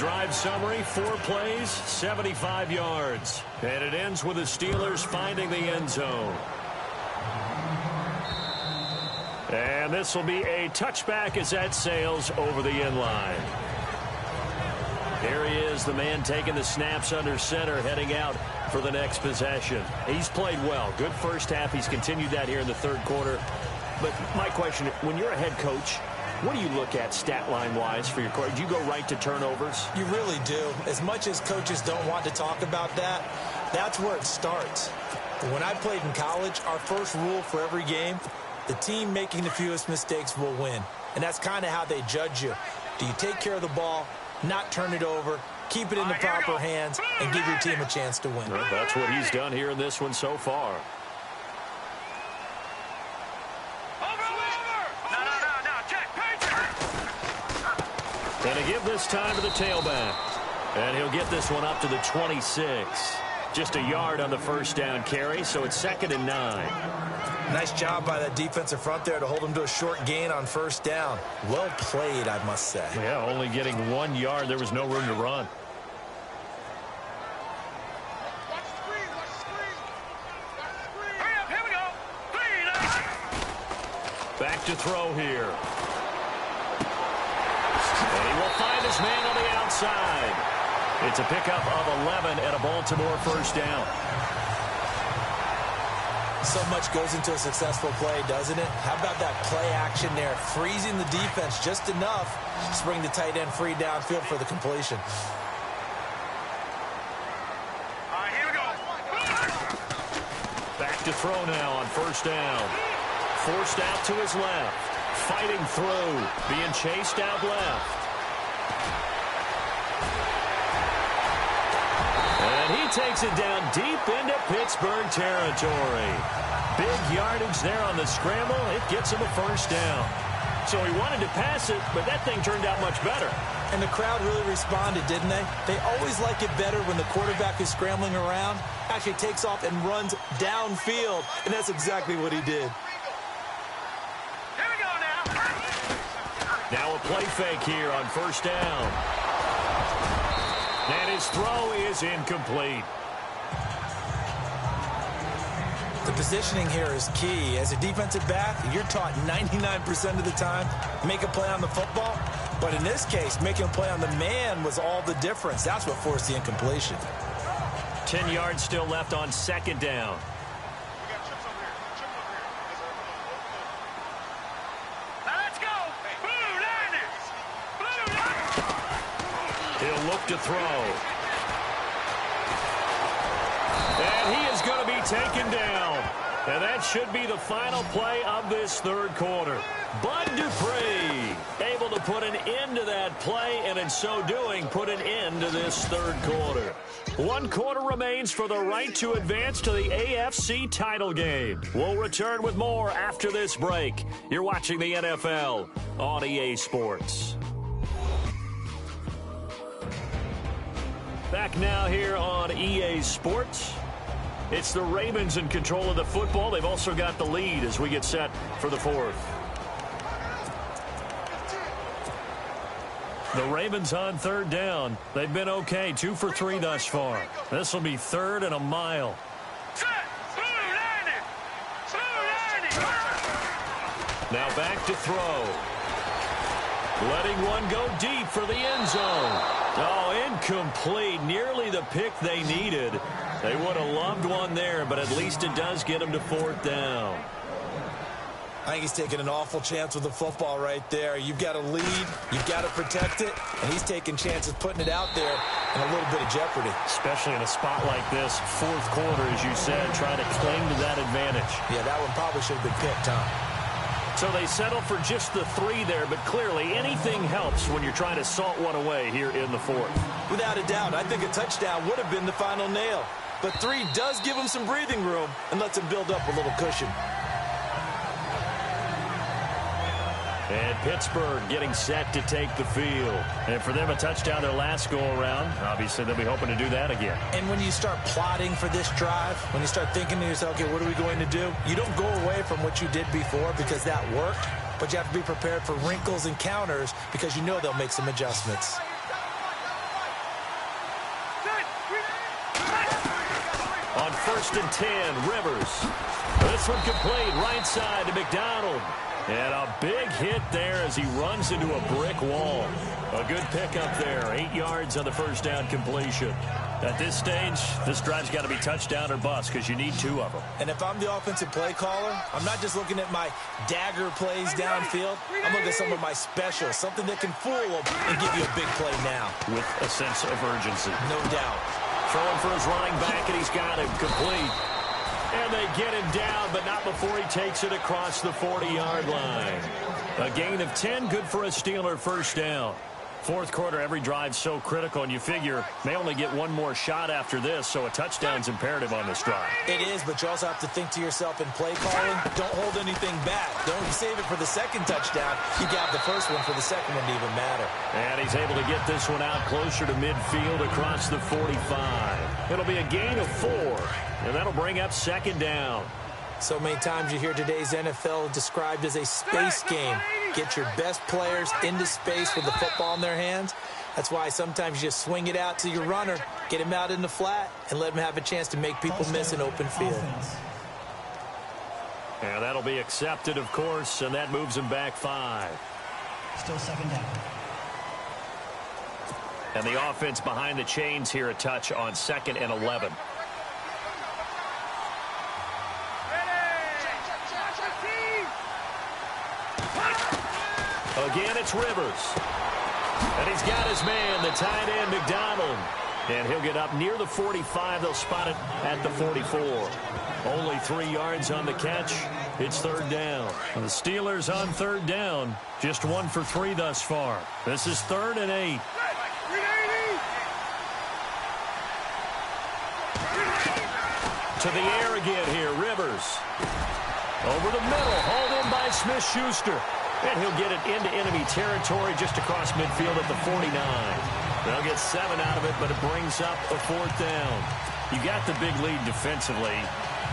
drive summary, 4 plays, 75 yards. And it ends with the Steelers finding the end zone. And this will be a touchback as that sails over the end line. Here he is, the man taking the snaps under center, heading out for the next possession. He's played well. Good first half. He's continued that here in the third quarter. But my question, when you're a head coach, what do you look at stat line-wise for your coach? Do you go right to turnovers? You really do. As much as coaches don't want to talk about that, that's where it starts. When I played in college, our first rule for every game, the team making the fewest mistakes will win. And that's kind of how they judge you. Do you take care of the ball, not turn it over, keep it in the proper hands, and give your team a chance to win? Well, that's what he's done here in this one so far. And a give this time to the tailback. And he'll get this one up to the 26. Just a yard on the first down carry, so it's 2nd and 9. Nice job by that defensive front there to hold him to a short gain on first down. Well played, I must say. Yeah, only getting 1 yard. There was no room to run. Back to throw here. And he will find his man on the outside. It's a pickup of 11 and a Baltimore first down. So much goes into a successful play, doesn't it? How about that play action there? Freezing the defense just enough to bring the tight end free downfield for the completion. All right, here we go. Back to throw now on first down. Forced out to his left. Fighting through. Being chased out left. And he takes it down deep into Pittsburgh territory. Big yardage there on the scramble. It gets him a first down. So he wanted to pass it, but that thing turned out much better. And the crowd really responded, didn't they? They always like it better when the quarterback is scrambling around, actually takes off and runs downfield. And that's exactly what he did. Here we go now. Now a play fake here on first down. And his throw is incomplete. The positioning here is key. As a defensive back, you're taught 99% of the time, make a play on the football. But in this case, making a play on the man was all the difference. That's what forced the incompletion. 10 yards still left on second down. He'll look to throw. And he is going to be taken down. And that should be the final play of this third quarter. Bud Dupree able to put an end to that play, and in so doing, put an end to this third quarter. 1 quarter remains for the right to advance to the AFC title game. We'll return with more after this break. You're watching the NFL on EA Sports. Back now here on EA Sports. It's the Ravens in control of the football. They've also got the lead as we get set for the fourth. The Ravens on third down. They've been okay, 2 for 3 thus far. This will be 3rd and a mile. Now back to throw. Letting one go deep for the end zone. Oh, incomplete. Nearly the pick they needed. They would have loved one there, but at least it does get them to 4th down. I think he's taking an awful chance with the football right there. You've got a lead, you've got to protect it, and he's taking chances putting it out there in a little bit of jeopardy. Especially in a spot like this, 4th quarter, as you said, trying to cling to that advantage. Yeah, that one probably should have been picked, huh? So they settle for just the 3 there, but clearly anything helps when you're trying to salt one away here in the 4th. Without a doubt, I think a touchdown would have been the final nail. But 3 does give him some breathing room and lets him build up a little cushion. And Pittsburgh getting set to take the field. And for them, a touchdown their last go-around. Obviously, they'll be hoping to do that again. And when you start plotting for this drive, when you start thinking to yourself, okay, what are we going to do? You don't go away from what you did before because that worked, but you have to be prepared for wrinkles and counters because you know they'll make some adjustments. First and 10, Rivers. This one complete, right side to McDonald. And a big hit there as he runs into a brick wall. A good pickup there, 8 yards on the first down completion. At this stage, this drive's got to be touchdown or bust because you need 2 of them. And if I'm the offensive play caller, I'm not just looking at my dagger plays downfield. I'm looking at some of my specials, something that can fool them and give you a big play now. With a sense of urgency. No doubt. Throwing for his running back, and he's got him complete. And they get him down, but not before he takes it across the 40-yard line. A gain of 10, good for a Steeler first down. Fourth quarter, every drive's so critical, and you figure may only get one more shot after this, so a touchdown's imperative on this drive. It is, but you also have to think to yourself in play calling, don't hold anything back. Don't save it for the second touchdown. You got the first one for the second one to even matter. And he's able to get this one out closer to midfield across the 45. It'll be a gain of 4, and that'll bring up second down. So many times you hear today's NFL described as a space game. Get your best players into space with the football in their hands. That's why sometimes you just swing it out to your runner, get him out in the flat, and let him have a chance to make people miss an open field. And that'll be accepted, of course, and that moves him back 5. Still second down. And the offense behind the chains here a touch on 2nd and 11. Again, it's Rivers. And he's got his man, the tight end, McDonald. And he'll get up near the 45. They'll spot it at the 44. Only 3 yards on the catch. It's third down. And the Steelers on third down. Just 1 for 3 thus far. This is 3rd and 8. To the air again here, Rivers. Over the middle, hauled in by Smith-Schuster. And he'll get it into enemy territory just across midfield at the 49. They'll get 7 out of it, but it brings up a 4th down. You got the big lead defensively,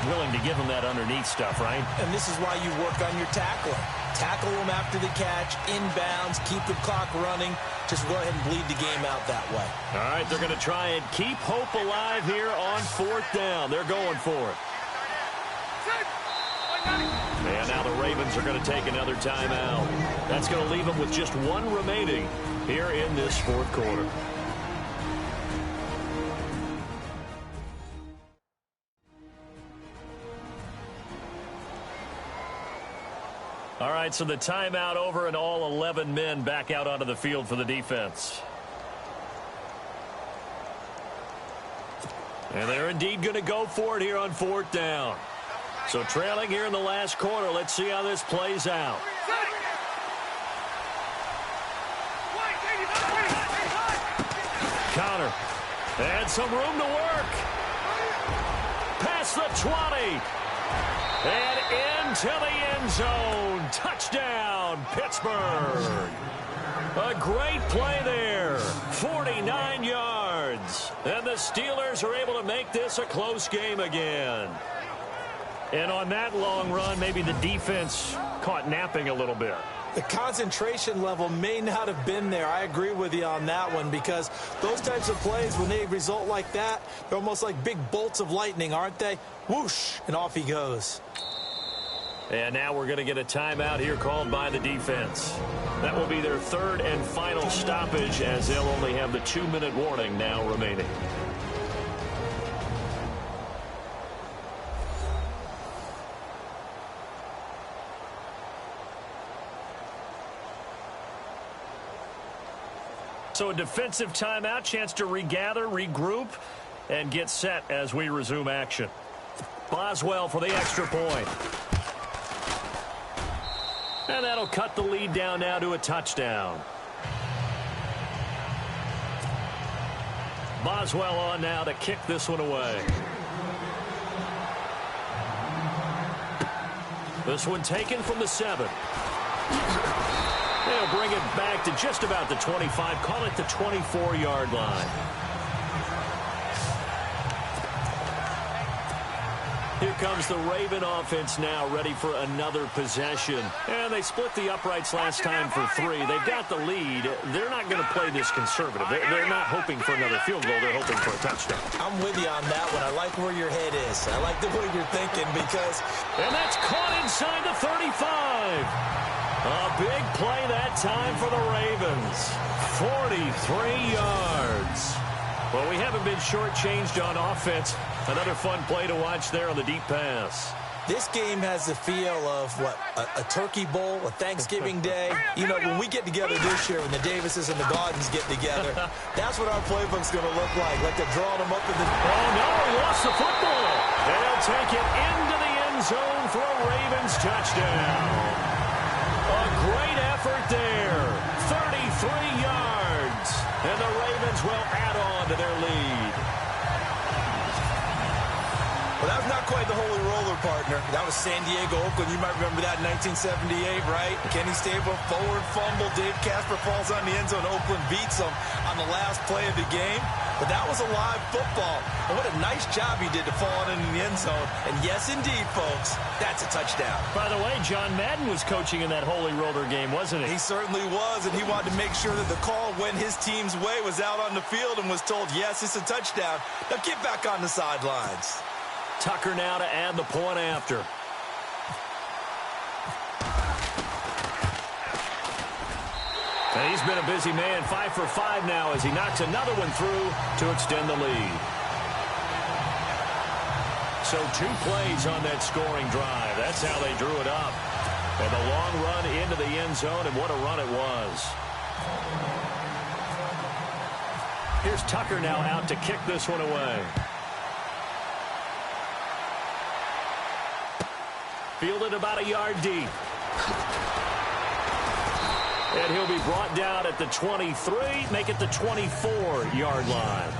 willing to give them that underneath stuff, right? And this is why you work on your tackling. Tackle them after the catch, inbounds, keep the clock running. Just go ahead and bleed the game out that way. All right, they're going to try and keep hope alive here on 4th down. They're going for it. And now the Ravens are going to take another timeout. That's going to leave them with just 1 remaining here in this 4th quarter. All right, so the timeout over and all 11 men back out onto the field for the defense. And they're indeed going to go for it here on 4th down. So trailing here in the last quarter. Let's see how this plays out. Connor. And some room to work. Past the 20. And into the end zone. Touchdown, Pittsburgh. A great play there. 49 yards. And the Steelers are able to make this a close game again. And on that long run, maybe the defense caught napping a little bit. The concentration level may not have been there. I agree with you on that one because those types of plays, when they result like that, they're almost like big bolts of lightning, aren't they? Whoosh, and off he goes. And now we're going to get a timeout here called by the defense. That will be their 3rd and final stoppage as they'll only have the 2-minute warning now remaining. So a defensive timeout, chance to regather, regroup, and get set as we resume action. Boswell for the extra point. And that'll cut the lead down now to a touchdown. Boswell on now to kick this one away. This one taken from the 7. They'll bring it back to just about the 25. Call it the 24-yard line. Here comes the Raven offense now, ready for another possession. And they split the uprights last time for 3. They've got the lead. They're not going to play this conservative. They're not hoping for another field goal. They're hoping for a touchdown. I'm with you on that one. I like where your head is. I like the way you're thinking because... And that's caught inside the 35. A big play that time for the Ravens. 43 yards. Well, we haven't been shortchanged on offense. Another fun play to watch there on the deep pass. This game has the feel of, what, a turkey bowl, a Thanksgiving day. You know, when we get together this year, when the Davises and the Gaudens get together, that's what our playbook's going to look like they're drawing them up in the... Oh, no, he lost the football. And they'll take it into the end zone for a Ravens touchdown. A great effort there. 33 yards. And the Ravens will add on to their lead. Well, that was not quite the holy roller, partner. That was San Diego, Oakland. You might remember that in 1978, right? Kenny Stabler, forward fumble. Dave Casper falls on the end zone. Oakland beats him on the last play of the game. But that was a live football. And what a nice job he did to fall in the end zone. And yes, indeed, folks, that's a touchdown. By the way, John Madden was coaching in that holy roller game, wasn't he? He certainly was, and he wanted to make sure that the call went his team's way, was out on the field and was told, yes, it's a touchdown. Now get back on the sidelines. Tucker now to add the point after. And he's been a busy man, 5 for 5 now as he knocks another one through to extend the lead. So 2 plays on that scoring drive. That's how they drew it up. And the long run into the end zone, and what a run it was. Here's Tucker now out to kick this one away. Fielded about a yard deep. And he'll be brought down at the 23, make it the 24-yard line.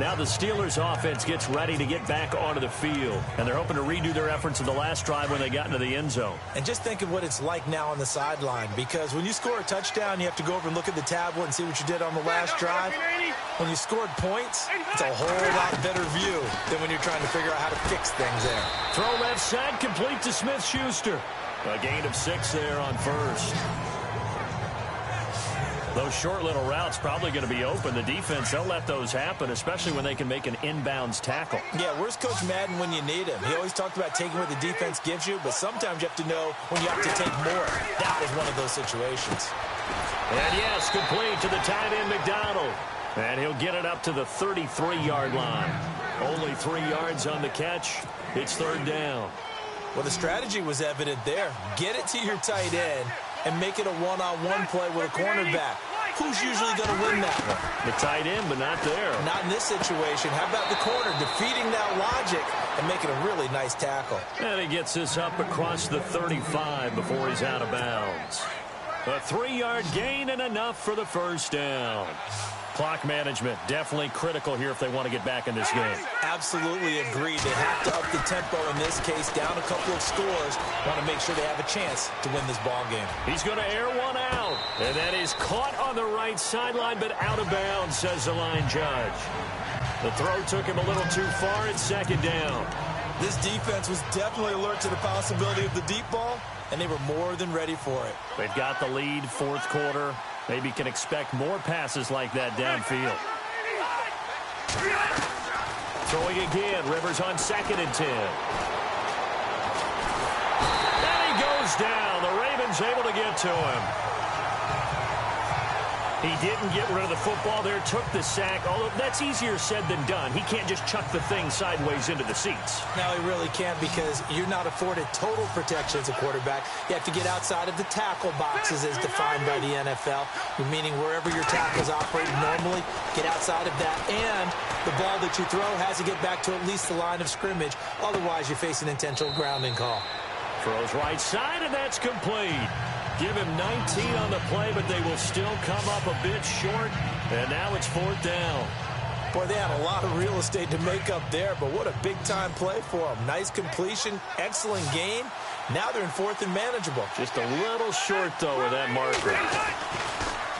Now the Steelers offense gets ready to get back onto the field. And they're hoping to redo their efforts in the last drive when they got into the end zone. And just think of what it's like now on the sideline. Because when you score a touchdown, you have to go over and look at the tablet and see what you did on the last drive. When you scored points, it's a whole lot better view than when you're trying to figure out how to fix things there. Throw left side, complete to Smith-Schuster. A gain of 6 there on first. Those short little routes probably going to be open. The defense, they'll let those happen, especially when they can make an inbounds tackle. Yeah, where's Coach Madden when you need him? He always talked about taking what the defense gives you, but sometimes you have to know when you have to take more. That was one of those situations. And yes, complete to the tight end, McDonald. And he'll get it up to the 33-yard line. Only 3 yards on the catch. It's 3rd down. Well, the strategy was evident there. Get it to your tight end and make it a one-on-one play with a cornerback. Who's usually going to win that one? The tight end, but not there. Not in this situation. How about the corner defeating that logic and making a really nice tackle? And he gets this up across the 35 before he's out of bounds. A 3-yard gain and enough for the 1st down. Clock management definitely critical here if they want to get back in this game. Absolutely agreed. They have to up the tempo in this case, down a couple of scores. Want to make sure they have a chance to win this ball game. He's going to air one out. And that is caught on the right sideline, but out of bounds, says the line judge. The throw took him a little too far. It's 2nd down. This defense was definitely alert to the possibility of the deep ball, and they were more than ready for it. They've got the lead, 4th quarter. Maybe can expect more passes like that downfield. Throwing again. Rivers on 2nd and 10. And he goes down. The Ravens able to get to him. He didn't get rid of the football there, took the sack, although that's easier said than done. He can't just chuck the thing sideways into the seats. No, he really can't because you're not afforded total protection as a quarterback. You have to get outside of the tackle boxes as defined by the NFL, meaning wherever your tackles operate normally, get outside of that, and the ball that you throw has to get back to at least the line of scrimmage. Otherwise, you face an intentional grounding call. Throws right side, and that's complete. Give him 19 on the play, but they will still come up a bit short. And now it's 4th down. Boy, they had a lot of real estate to make up there, but what a big-time play for them. Nice completion, excellent gain. Now they're in 4th and manageable. Just a little short, though, with that marker.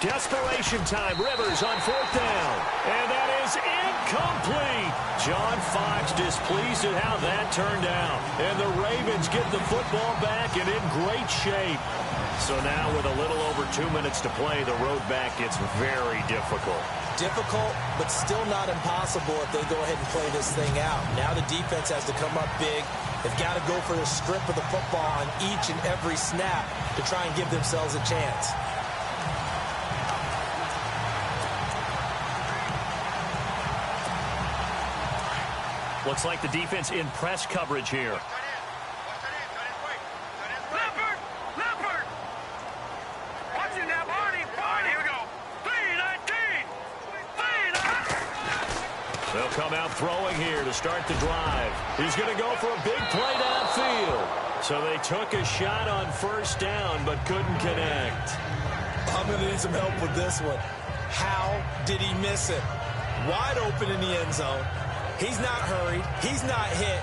Desperation time. Rivers on 4th down. And that is incomplete. John Fox displeased at how that turned out. And the Ravens get the football back and in great shape. So now with a little over 2 minutes to play, the road back gets very difficult. Difficult, but still not impossible if they go ahead and play this thing out. Now the defense has to come up big. They've got to go for the strip of the football on each and every snap to try and give themselves a chance. Looks like the defense in press coverage here. Leopard! Watching that body. All right, here we go. 3-19. They'll come out throwing here to start the drive. He's going to go for a big play downfield. So they took a shot on 1st down but couldn't connect. I'm going to need some help with this one. How did he miss it? Wide open in the end zone. He's not hurried. He's not hit.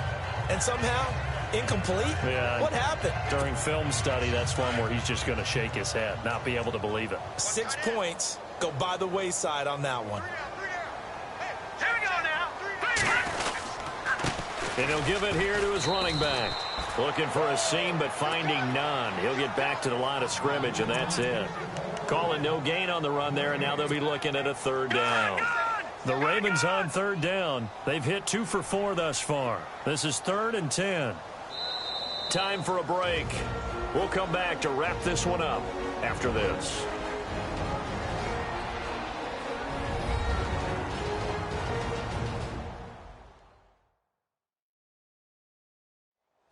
And somehow, incomplete? Yeah. What happened? During film study, that's one where he's just going to shake his head, not be able to believe it. 6 points go by the wayside on that one. Here we go now. And he'll give it here to his running back. Looking for a seam, but finding none. He'll get back to the line of scrimmage, and that's it. Calling no gain on the run there, and now they'll be looking at a 3rd down. The Ravens on 3rd down. They've hit 2 for 4 thus far. This is 3rd and 10. Time for a break. We'll come back to wrap this one up after this.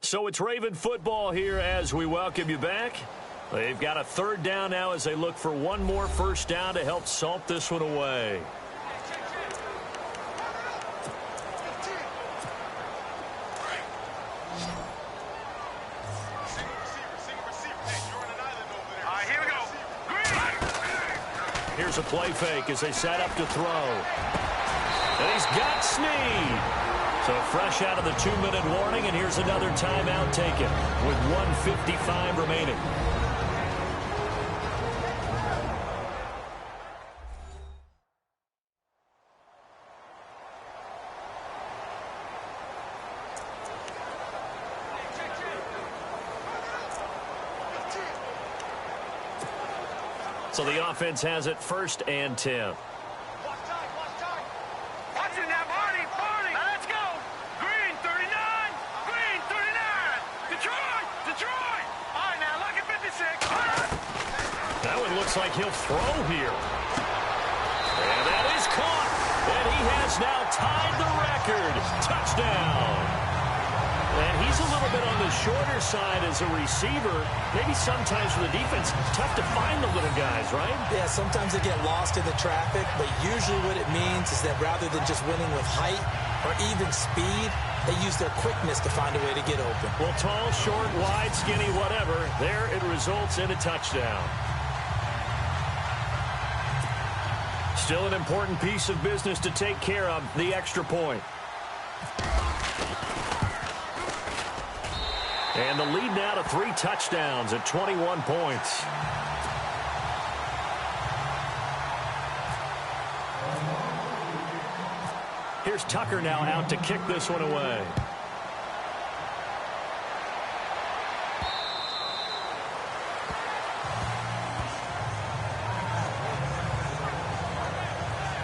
So it's Raven football here as we welcome you back. They've got a 3rd down now as they look for one more 1st down to help salt this one away. Here's a play fake as they set up to throw. And he's got Snead. So fresh out of the 2-minute warning, and here's another timeout taken with 1:55 remaining. So the offense has it 1st and 10. Watching that body. Now let's go. Green 39. Detroit. All right, now look at 56. That one looks like he'll throw here. And that is caught. And he has now tied the record. Touchdown. And he's a little bit on the shorter side as a receiver. Maybe sometimes for the defense, tough to find the little guys, right? Yeah, sometimes they get lost in the traffic, but usually what it means is that rather than just winning with height or even speed, they use their quickness to find a way to get open. Well, tall, short, wide, skinny, whatever, there it results in a touchdown. Still an important piece of business to take care of, the extra point. And the lead now to 3 touchdowns at 21 points. Here's Tucker now out to kick this one away.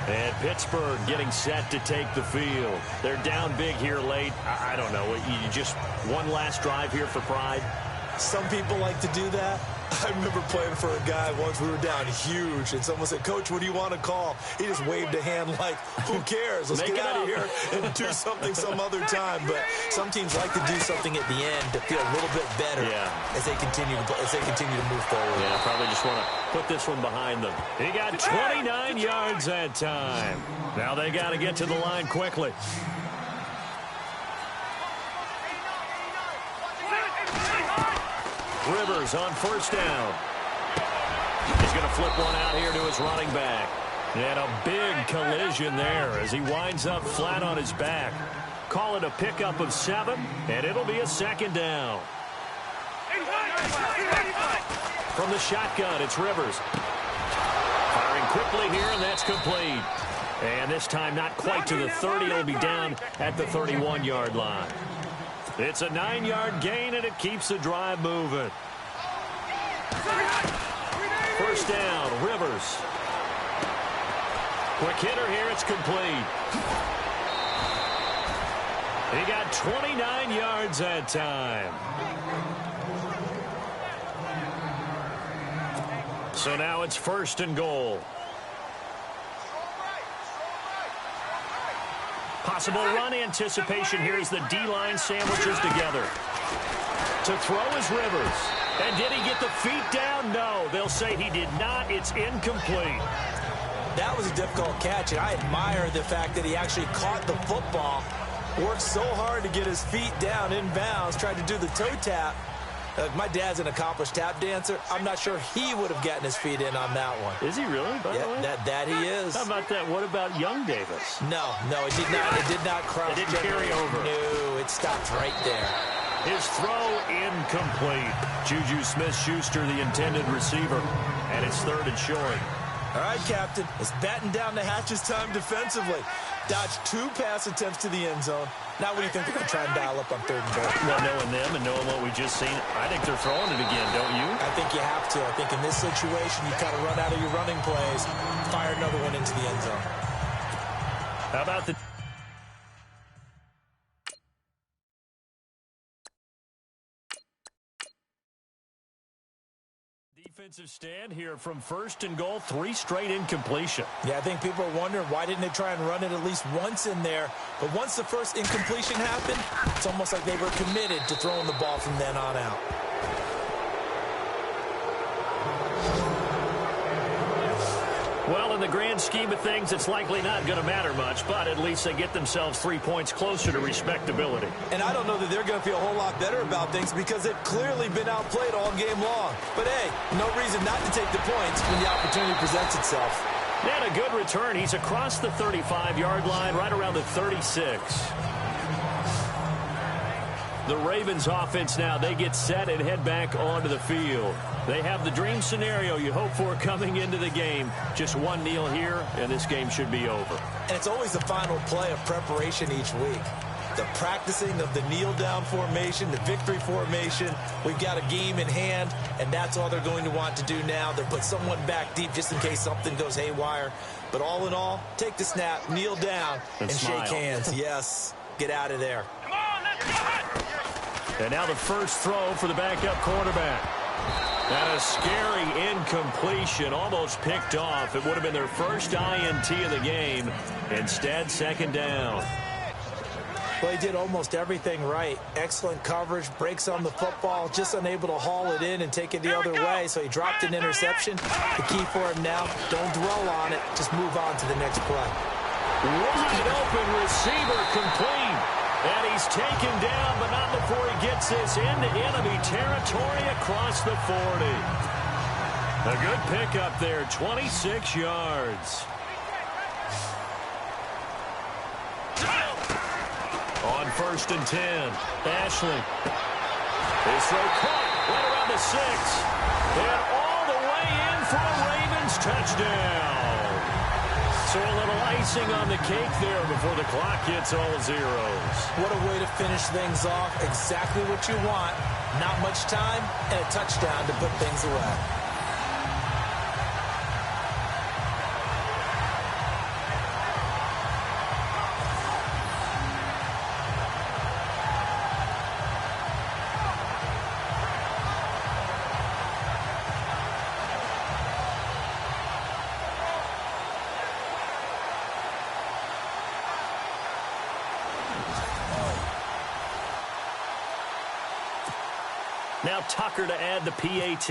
And Pittsburgh getting set to take the field. They're down big here late. I don't know. You just one last drive here for pride? Some people like to do that. I remember playing for a guy once. We were down huge, and someone said, "Coach, what do you want to call?" He just waved a hand like, "Who cares? Let's get out of here and do something some other time." But some teams like to do something at the end to feel a little bit better as they continue to move forward. Yeah, probably just want to put this one behind them. He got 29 yards that time. Now they got to get to the line quickly. Rivers on 1st down. He's going to flip one out here to his running back. And a big collision there as he winds up flat on his back. Call it a pickup of 7, and it'll be a 2nd down. From the shotgun, it's Rivers. quickly here, and that's complete. And this time not quite to the 30. It'll be down at the 31-yard line. It's a 9-yard gain, and it keeps the drive moving. First down, Rivers. Quick hitter here, it's complete. He got 29 yards that time. So now it's first and goal. Possible run anticipation here as the D-line sandwiches together. To throw is Rivers. And did he get the feet down? No. They'll say he did not. It's incomplete. That was a difficult catch, and I admire the fact that he actually caught the football, worked so hard to get his feet down in bounds, tried to do the toe tap. My dad's an accomplished tap dancer. I'm not sure he would have gotten his feet in on that one. Is he really, by the way? That he is. How about that? What about young Davis? No, it did not. It did not cross. It didn't carry over. No, it stopped right there. His throw incomplete. Juju Smith-Schuster, the intended receiver, and it's third and short. All right, Captain. It's batten down the hatches time defensively. Dodged 2 pass attempts to the end zone. Now what do you think they're going to try and dial up on third and goal? Well, knowing them and knowing what we just seen, I think they're throwing it again, don't you? I think you have to. I think in this situation, you kind of run out of your running plays, fire another one into the end zone. How about the... defensive stand here from first and goal, 3 straight incompletion. Yeah, I think people are wondering why didn't they try and run it at least once in there. But once the first incompletion happened, it's almost like they were committed to throwing the ball from then on out. Well, in the grand scheme of things, it's likely not going to matter much, but at least they get themselves 3 points closer to respectability. And I don't know that they're going to feel a whole lot better about things because they've clearly been outplayed all game long. But, hey, no reason not to take the points when the opportunity presents itself. And a good return. He's across the 35-yard line, right around the 36. The Ravens offense now, they get set and head back onto the field. They have the dream scenario you hope for coming into the game. Just one kneel here, and this game should be over. And it's always the final play of preparation each week. The practicing of the kneel-down formation, the victory formation. We've got a game in hand, and that's all they're going to want to do now. They'll put someone back deep just in case something goes haywire. But all in all, take the snap, kneel down, and shake hands. Yes, get out of there. Come on, let's go! And now the first throw for the backup quarterback. And a scary incompletion, almost picked off. It would have been their first INT of the game. Instead, second down. Well, he did almost everything right. Excellent coverage, breaks on the football, just unable to haul it in and take it the other way, so he dropped an interception. The key for him now, don't dwell on it, just move on to the next play. Wide open receiver complete. And he's taken down, but not before he gets this into enemy territory across the 40. A good pickup there, 26 yards. On first and 10, Ashley. His throw caught right around the 6. And all the way in for a Ravens touchdown. So a little icing on the cake there before the clock hits all zeros. What a way to finish things off. Exactly what you want. Not much time and a touchdown to put things away. Now Tucker to add the PAT.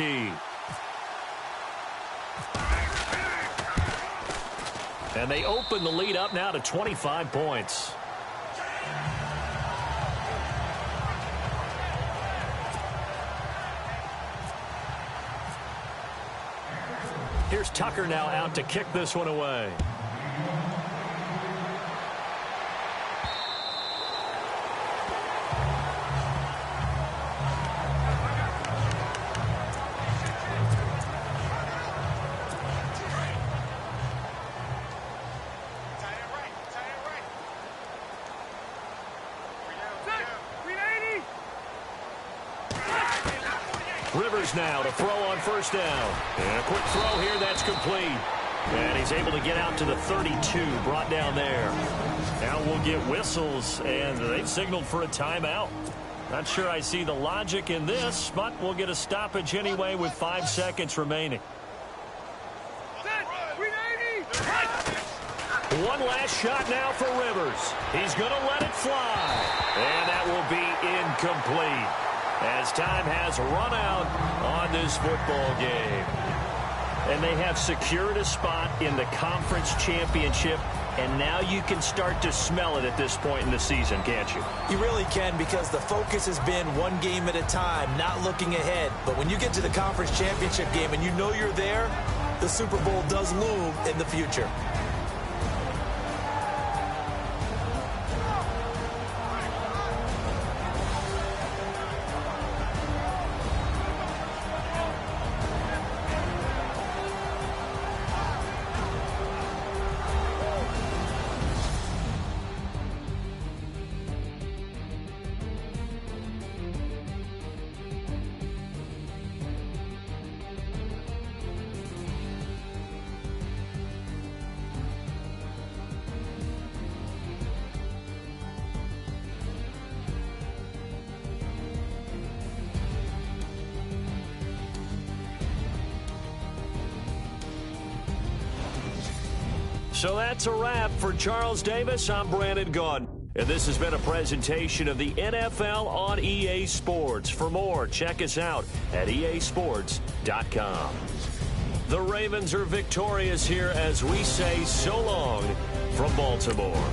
And they open the lead up now to 25 points. Here's Tucker now out to kick this one away. Rivers now to throw on first down. And a quick throw here, that's complete. And he's able to get out to the 32, brought down there. Now we'll get whistles, and they've signaled for a timeout. Not sure I see the logic in this, but we'll get a stoppage anyway with 5 seconds remaining. One last shot now for Rivers. He's going to let it fly. And that will be incomplete as time has run out on this football game. And they have secured a spot in the conference championship, and now you can start to smell it at this point in the season, can't you? You really can, because the focus has been one game at a time, not looking ahead. But when you get to the conference championship game and you know you're there, the Super Bowl does loom in the future. So that's a wrap for Charles Davis. I'm Brandon Gaudin. And this has been a presentation of the NFL on EA Sports. For more, check us out at easports.com. The Ravens are victorious here as we say so long from Baltimore.